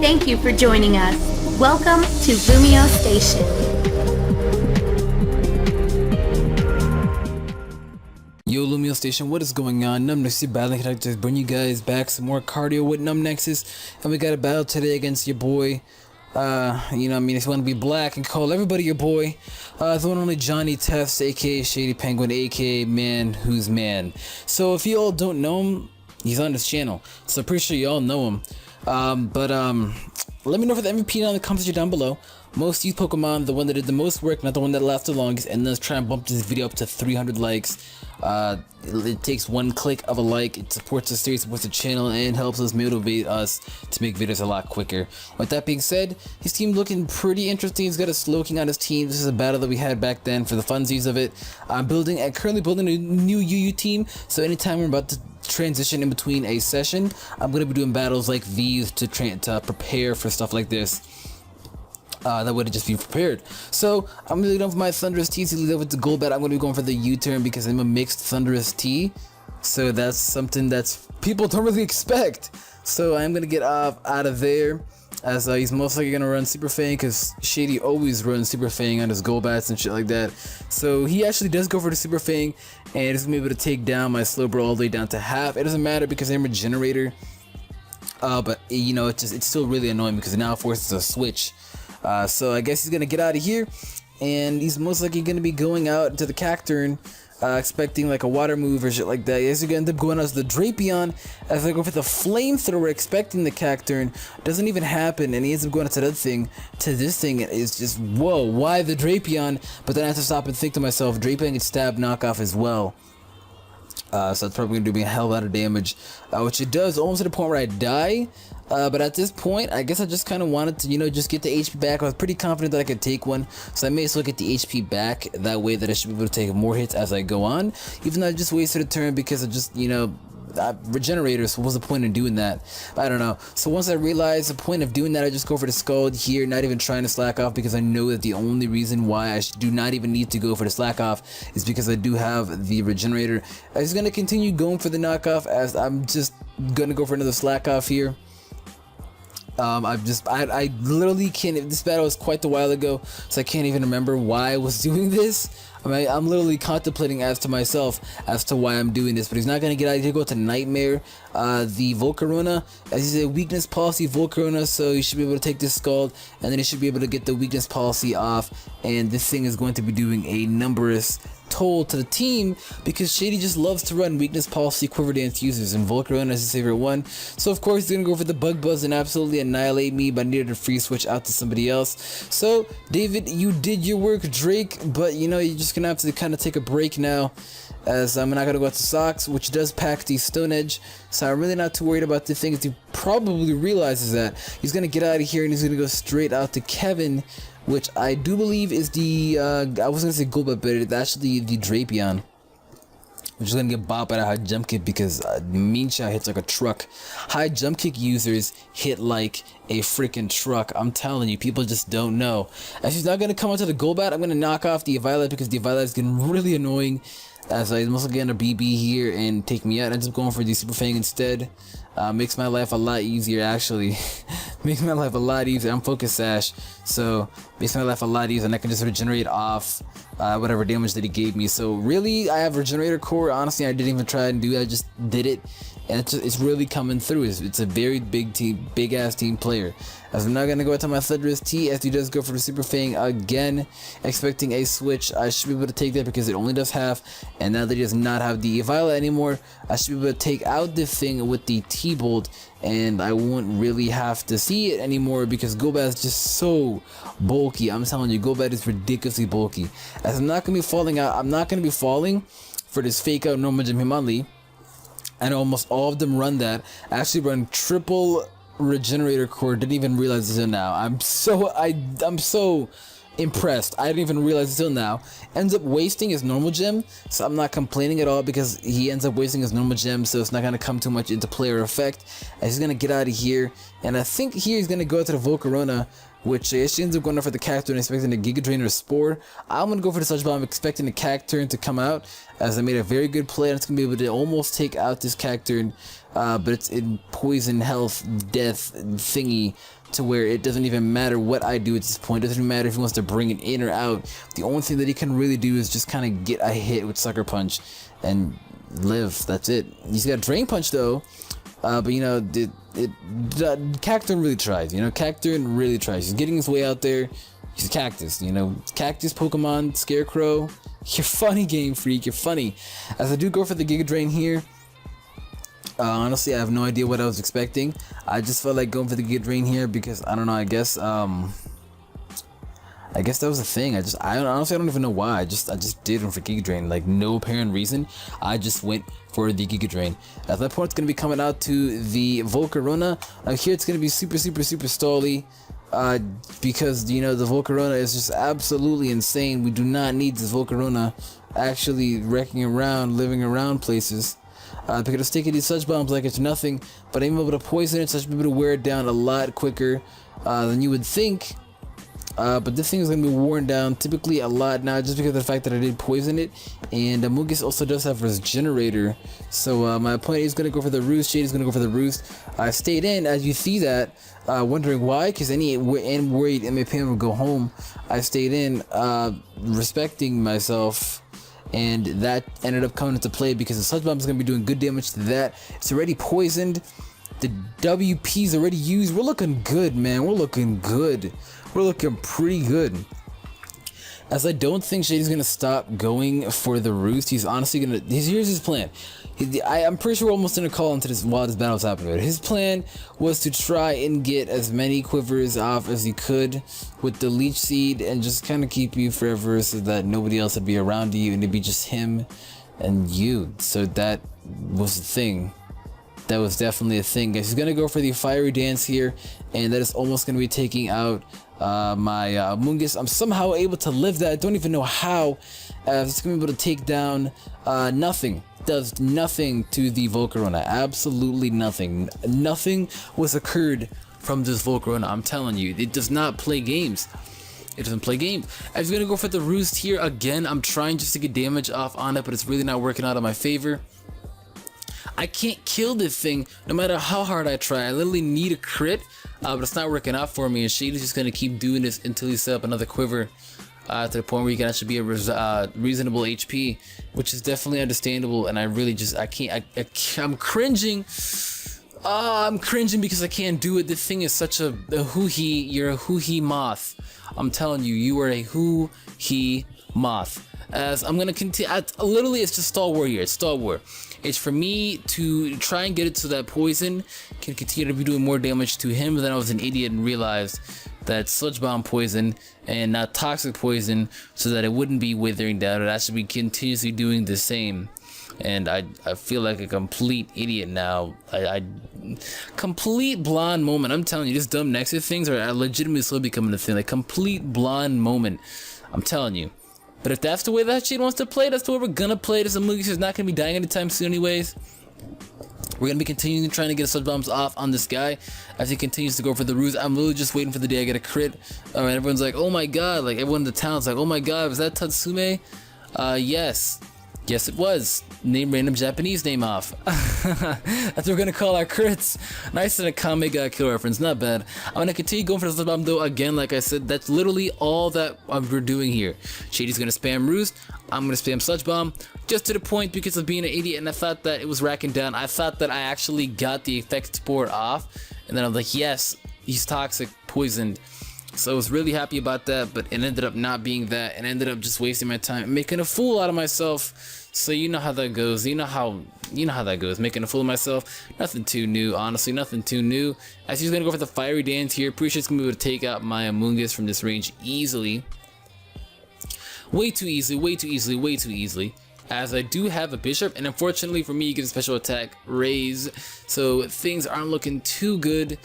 Thank you for joining us. Welcome to LumioseStation. Yo, LumioseStation, what is going on? NumbNexus Battling Conductors bring you guys back some more cardio with NumbNexus, and we got a battle today against your boy. If you want to be black and call everybody your boy, the one and only Johnny Tefts, aka Shady Penguin, aka Man Who's Man. So if you all don't know him, he's on this channel, so pretty sure you all know him. Let me know for the MVP down in the comments down below. Most used Pokemon, the one that did the most work, not the one that lasted the longest, and let's try and bump this video up to 300 likes. It takes one click of a like, it supports the series, supports the channel, and helps us motivate us to make videos a lot quicker. With that being said, his team looking pretty interesting. He's got a Slowking on his team. This is a battle that we had back then for the funsies of it. I'm currently building a new UU team, so anytime we're about to transition in between a session, I'm going to be doing battles like these to prepare for stuff like this. That would just be prepared. So I'm really going for my Thunderous T. To lead over to Golbat, I'm going to be going for the U-turn because I'm a mixed Thunderous T. So that's something that's people don't really expect. So I'm going to get out of there, as he's most likely going to run Super Fang, because Shady always runs Super Fang on his Golbats and shit like that. So he actually does go for the Super Fang, and it's going to be able to take down my Slowbro all the way down to half. It doesn't matter because I'm a Regenerator. But you know, it's still really annoying because it now forces a switch. So I guess he's gonna get out of here, and he's most likely gonna be going out into the Cacturn, expecting like a water move or shit like that. He's gonna end up going out as the Drapion, as I go for the Flamethrower, expecting the Cacturn. Doesn't even happen, and he ends up going to that thing. To this thing is just, whoa, why the Drapion? But then I have to stop and think to myself, Drapion gets stab knockoff as well. So it's probably going to do me a hell of a lot of damage, which it does almost to the point where I die. But at this point, I guess I just kind of wanted to, just get the HP back. I was pretty confident that I could take one, so I may as well get the HP back. That way that I should be able to take more hits as I go on, even though I just wasted a turn because I just, Regenerators. So what's the point in doing that? I don't know. So once I realized the point of doing that, I just go for the Scald here, not even trying to slack off, because I know that the only reason why I do not even need to go for the slack off is because I do have the Regenerator. I'm just gonna continue going for the knockoff, as I'm just gonna go for another slack off here. I literally can't. This battle was quite a while ago, so I can't even remember why I was doing this. I'm literally contemplating as to myself as to why I'm doing this, but he's not gonna get out. He's gonna go to Nightmare, the Volcarona, as he's a weakness policy Volcarona, so he should be able to take this Scald, and then he should be able to get the weakness policy off, and this thing is going to be doing a numberous toll to the team, because Shady just loves to run weakness policy Quiver Dance users, and Volcarona is his favorite one. So of course he's gonna go for the Bug Buzz and absolutely annihilate me, but I needed to free switch out to somebody else. So David, you did your work, Drake, but you're just gonna have to kind of take a break now, as I'm not gonna go out to Socks, which does pack the Stone Edge. So I'm really not too worried about the thing. He probably realizes that he's gonna get out of here, and he's gonna go straight out to Kevin, which I do believe is the, I was gonna say Golbat, but it's actually the Drapion, which is gonna get bopped by a high jump kick, because Mean Shot hits like a truck. High jump kick users hit like a freaking truck. I'm telling you, people just don't know. As he's not gonna come onto the Golbat, I'm gonna knock off the Violet, because the Violet is getting really annoying, as he's mostly getting a BB here and take me out. I end up going for the Super Fang instead. Makes my life a lot easier, actually. Makes my life a lot easier. I'm Focus Sash, so makes my life a lot easier, and I can just regenerate off whatever damage that he gave me. So really, I have Regenerator Core. Honestly, I didn't even try and do it. I just did it, and it's really coming through. It's a very big team, big ass team player. As I'm not gonna go into my Thunderous T, as he does go for the Super Fang again, expecting a switch. I should be able to take that because it only does half, and now that he does not have the Violet anymore, I should be able to take out this thing with the T-Bolt, and I won't really have to see it anymore, because Golbat is just so bulky. I'm telling you, Golbat is ridiculously bulky. As I'm not gonna be falling out, I'm not gonna be falling for this fake out normal Gym Hitmonlee. I know almost all of them run that. I actually run triple Regenerator Core. Didn't even realize it until now. I'm so impressed. I didn't even realize it until now. Ends up wasting his normal gem, so I'm not complaining at all, because he ends up wasting his normal gem, so it's not gonna come too much into player effect. And he's gonna get out of here, and I think here he's gonna go to the Volcarona, which she ends up going for the Cacturn, expecting a Giga Drain or Spore. I'm going to go for the Sludge Bomb, expecting the Cacturn to come out, as I made a very good play, and it's going to be able to almost take out this Cacturn. but it's in poison, health, death thingy, to where it doesn't even matter what I do at this point. It doesn't even matter if he wants to bring it in or out. The only thing that he can really do is just kind of get a hit with Sucker Punch and live. That's it. He's got Drain Punch though, but you know, Cacturn really tries. You know, Cacturn really tries. He's getting his way out there. He's a cactus, you know, cactus Pokemon, Scarecrow. You're funny, Game Freak. You're funny. As I do go for the Giga Drain here. Honestly, I have no idea what I was expecting. I just felt like going for the Giga Drain here because I don't know. I guess that was a thing. Honestly, I don't even know why. I just did one for Giga Drain. Like, no apparent reason. I just went for the Giga Drain. At that point, it's gonna be coming out to the Volcarona. Here it's gonna be super stally. Because you know the Volcarona is just absolutely insane. We do not need this Volcarona actually wrecking around, living around places. Because it's taking these Such Bombs like it's nothing, but I'm able to poison it, so I should be able to wear it down a lot quicker than you would think. But this thing is going to be worn down typically a lot now, just because of the fact that I did poison it. And Amoonguss also does have Regenerator, so my opponent is going to go for the Roost. Shade is going to go for the Roost. I stayed in, as you see that, wondering why, because and worried MAPM would go home. I stayed in, respecting myself. And that ended up coming into play because the Such Bomb is going to be doing good damage to that. It's already poisoned. The WP's already used. We're looking good, man. We're looking good. We're looking pretty good. As I don't think Shady's going to stop going for the Roost. He's honestly going to... Here's his plan. I'm pretty sure we're almost going to call into this while this battle's happening. His plan was to try and get as many quivers off as he could with the Leech Seed and just kind of keep you forever so that nobody else would be around you and it'd be just him and you. So that was the thing. That was definitely a thing, guys. He's going to go for the Fiery Dance here, and that is almost going to be taking out my Amoonguss. I'm somehow able to live that. I don't even know how. It's going to be able to take down nothing. Does nothing to the Volcarona. Absolutely nothing. Nothing was occurred from this Volcarona. I'm telling you, it does not play games. It doesn't play games. I was going to go for the Roost here again. I'm trying just to get damage off on it, but it's really not working out in my favor. I can't kill this thing no matter how hard I try. I literally need a crit, but it's not working out for me. And Shady's just going to keep doing this until he set up another quiver to the point where you can actually be a reasonable HP, which is definitely understandable. And I really just, I'm cringing. I'm cringing because I can't do it. This thing is such a hoo-hee. You're a hoo-hee moth. I'm telling you, you are a hoo-hee moth. As I'm going to continue, literally it's just Star War here. It's Star War. It's for me to try and get it so that poison can continue to be doing more damage to him. But then I was an idiot and realized that Sludge Bomb poison and not toxic poison, so that it wouldn't be withering down. It actually be continuously doing the same. And I feel like a complete idiot now. I complete blonde moment. I'm telling you, these dumb Nexus things are legitimately slowly becoming a thing. Like complete blonde moment. I'm telling you. But if that's the way that shit wants to play, that's the way we're gonna play. This Amoonguss is not gonna be dying anytime soon anyways. We're gonna be continuing trying to get Sludge Bombs off on this guy as he continues to go for the Ruse. I'm literally just waiting for the day I get a crit. Alright, everyone's like, oh my god, like everyone in the town's like, oh my god, was that Tatsume? Yes. Yes, it was. Name random Japanese name off. That's what we're gonna call our crits. Nice and a Kame ga kill reference, not bad. I'm gonna continue going for the Sludge Bomb though. Again, like I said, that's literally all that we're doing here. Shady's gonna spam Roost. I'm gonna spam Sludge Bomb. Just to the point because of being an idiot, and I thought that it was racking down. I thought that I actually got the effect spore off, and then I was like, yes, he's toxic, poisoned. So I was really happy about that, but it ended up not being that, and ended up just wasting my time, making a fool out of myself. So you know how that goes. You know how that goes. Making a fool of myself. Nothing too new, honestly. Nothing too new. As he's gonna go for the Fiery Dance here. Pretty sure it's gonna be able to take out my Amoonguss from this range easily. Way too easily. Way too easily. Way too easily. As I do have a Bishop, and unfortunately for me, you get a special attack raise, so things aren't looking too good.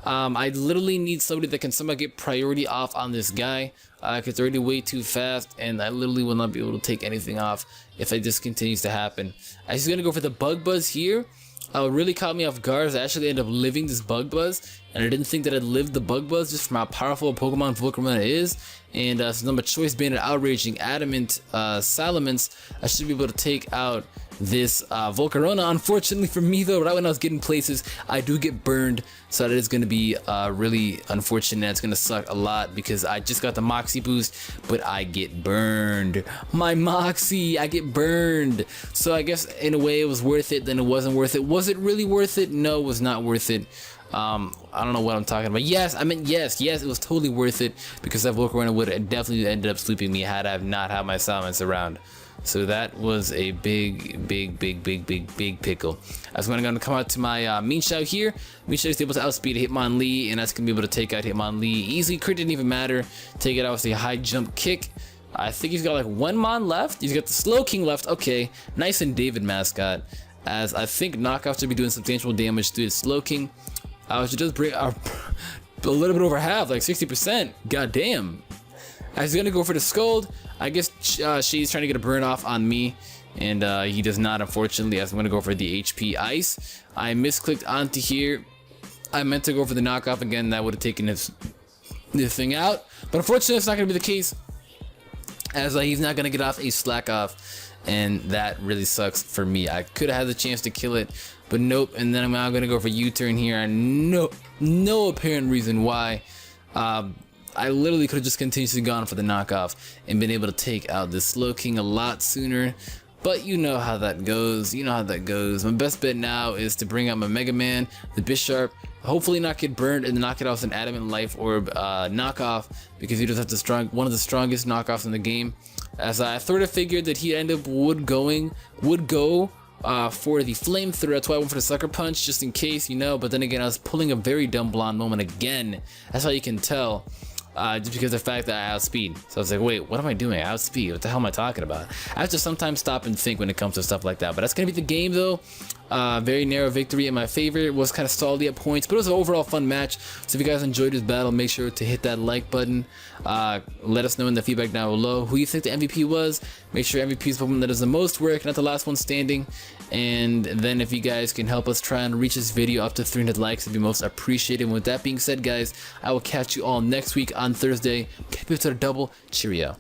I literally need somebody that can somehow get priority off on this guy, because it's already way too fast, and I literally will not be able to take anything off if it just continues to happen. I'm just gonna go for the Bug Buzz here. What really caught me off guard is I actually ended up living this Bug Buzz, and I didn't think that I'd live the Bug Buzz just from how powerful a Pokemon Volcarona is. And since I'm a Choice Banded Outraging Adamant Salamence, I should be able to take out this Volcarona. Unfortunately for me though, right when I was getting places, I do get burned, so that is going to be really unfortunate. It's going to suck a lot because I just got the Moxie boost, but I get burned. My Moxie, I get burned. So I guess in a way it was worth it, then it wasn't worth it. Was it really worth it? No, it was not worth it. I don't know what I'm talking about. Yes, I meant yes, it was totally worth it, because that Volcarona would have definitely ended up sweeping me had I not had my Salamence around. So that was a big pickle. I was going to come out to my Mean Shout here. Mean Shout is able to outspeed Hitmonlee, and that's going to be able to take out Hitmonlee easily. Crit didn't even matter. Take it out with a high jump kick. I think he's got like one Mon left. He's got the Slow King left. Okay, nice and David mascot, as I think Knockoff should be doing substantial damage to his Slow King. I should just bring a little bit over half, like 60%. God damn. He's gonna go for the Scold. I guess she's trying to get a burn off on me, and he does not, unfortunately, as I'm gonna go for the HP Ice. I misclicked onto here. I meant to go for the knockoff again. That would have taken this thing out, but unfortunately it's not gonna be the case, as he's not gonna get off a slack off, and that really sucks for me. I could have had the chance to kill it, but nope. And then I'm now gonna go for U-turn here, and no apparent reason why. I literally could have just continuously gone for the knockoff and been able to take out the Slow King a lot sooner, but you know how that goes. My best bet now is to bring out my Mega Man, the Bisharp, hopefully not get burned, and knock it off with an Adamant Life Orb knockoff, because he does have one of the strongest knockoffs in the game. As I sort of figured that he would go for the Flamethrower. That's why I went for the Sucker Punch, just in case, but then again, I was pulling a very dumb blonde moment again. That's how you can tell. Just because of the fact that I outspeed. So I was like, wait, what am I doing? I outspeed. What the hell am I talking about? I have to sometimes stop and think when it comes to stuff like that. But that's going to be the game, though. Very narrow victory in my favor. It was kind of stalled at points, but it was an overall fun match. So if you guys enjoyed this battle, make sure to hit that like button. Let us know in the feedback down below who you think the MVP was. Make sure MVP is the one that does the most work, not the last one standing. And then if you guys can help us try and reach this video up to 300 likes, it'd be most appreciated. And with that being said, guys, I will catch you all next week on Thursday. Keep it to the double. Cheerio.